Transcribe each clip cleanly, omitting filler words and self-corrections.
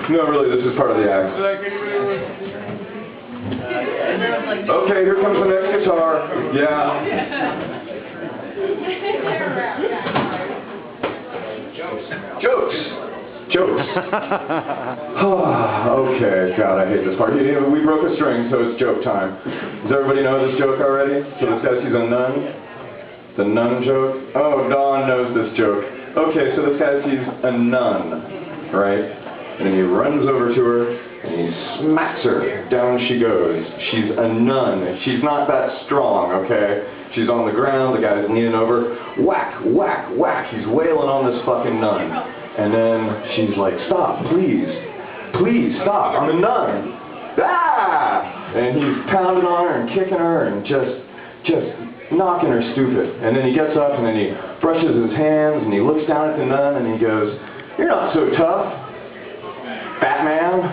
No, really, this is part of the act. Okay, here comes the next guitar. Yeah. Jokes. Okay, God, I hate this part. We broke a string, so it's joke time. Does everybody know this joke already? So this guy sees a nun. The nun joke. Oh, Dawn knows this joke. Okay, so this guy sees a nun, right? And then he runs over to her, and he smacks her. Down she goes. She's a nun. She's not that strong, okay? She's on the ground, the guy's leaning over. Whack, whack, whack. He's wailing on this fucking nun. And then she's like, stop, please. Please, stop. I'm a nun. Ah! And he's pounding on her and kicking her and just knocking her stupid. And then he gets up and then he brushes his hands and he looks down at the nun and he goes, you're not so tough, Batman.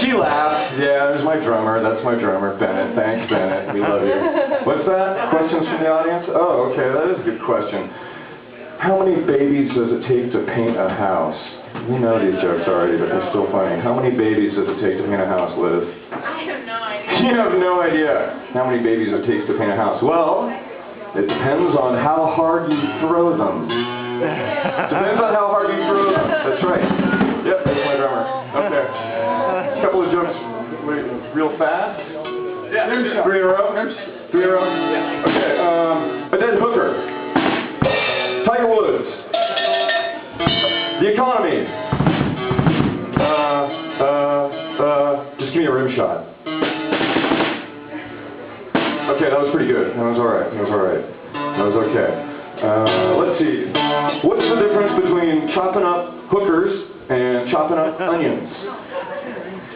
She laughs. Yeah, there's my drummer. That's my drummer, Bennett. Thanks, Bennett. We love you. What's that? Questions from the audience? Oh, okay. That is a good question. How many babies does it take to paint a house? We know these jokes already, but they're still funny. How many babies does it take to paint a house, Liz? I have no idea. You have no idea how many babies it takes to paint a house. Well, it depends on how hard you throw them. Depends on how hard you throw them. That's right. Yep, that's my drummer. Okay. A couple of jokes real fast. Yeah. 3 in a row? 3 in a row? Yeah. Okay. A dead hooker. Tiger Woods. The economy. Just give me a rim shot. Okay, that was pretty good. That was alright. That was alright. That was okay. Let's see. What's the difference between chopping up hookers and chopping up onions?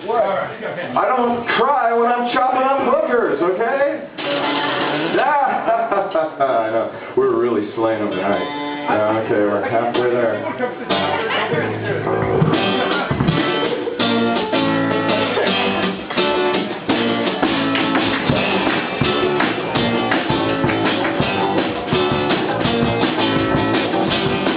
What? I don't cry when I'm chopping up hookers, okay? Yeah! I know. We're really slaying them tonight. Okay, we're halfway there.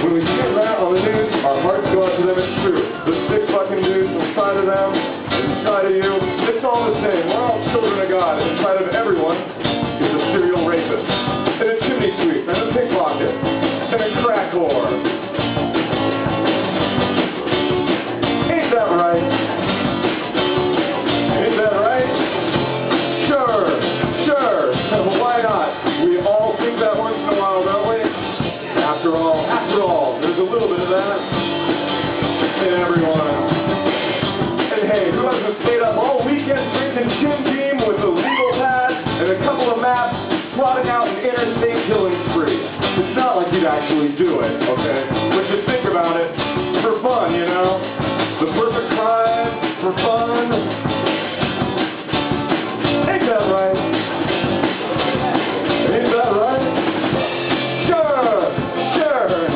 When we see it on the news, our hearts go out to them, it's true. The 6 fucking dudes inside of them, inside of you, it's all the same. We're all children of God. Inside of everyone is a serial rapist, and a chimney sweep, and a pickpocket, and a crack whore. Ain't that right? Ain't that right? Sure. Why not? We all think that once in a while, don't we? After all, there's a little bit of that in everyone. And hey, who hasn't stayed up all weekend drinking Jim Beam with a legal pad and a couple of maps, plotting out an interstate killing spree? It's not like you'd actually do it, okay? But just think about it for fun, you know? The perfect crime for fun. Ain't that right? Ain't that right? Sure.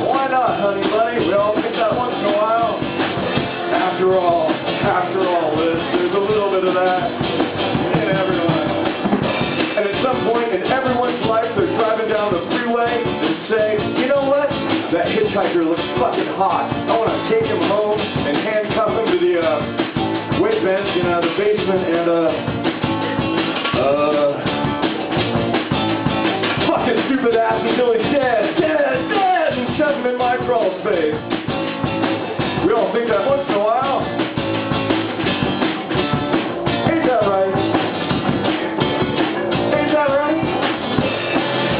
Why not, honey bunny? We all think that once in a while. After all, there's a little bit of that in everyone. And at some point in everyone's life, they're driving down the freeway and say, you know what? That hitchhiker looks fucking hot. I want to take him home and handcuff him to the weight bench in the basement and fucking stupid ass until he's dead, and shove him in my crawl space. We all think that once in a while. Ain't that right? Ain't that right?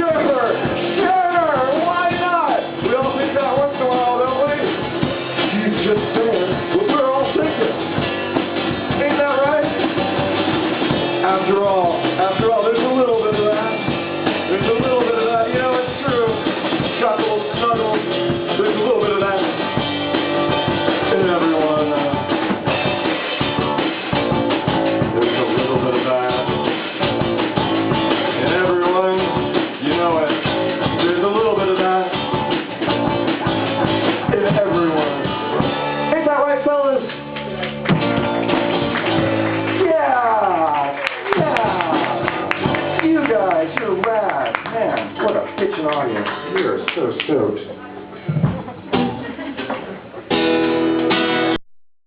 Sure. Why not? We all think that once in a while, don't we? He's just saying what we're all thinking. Ain't that right? After all, there's a little bit of that. There's a little bit of that. You know, it's true. Chuckles, snuggles. There's a little bit of that in everyone. kitchen audience, we are so stoked.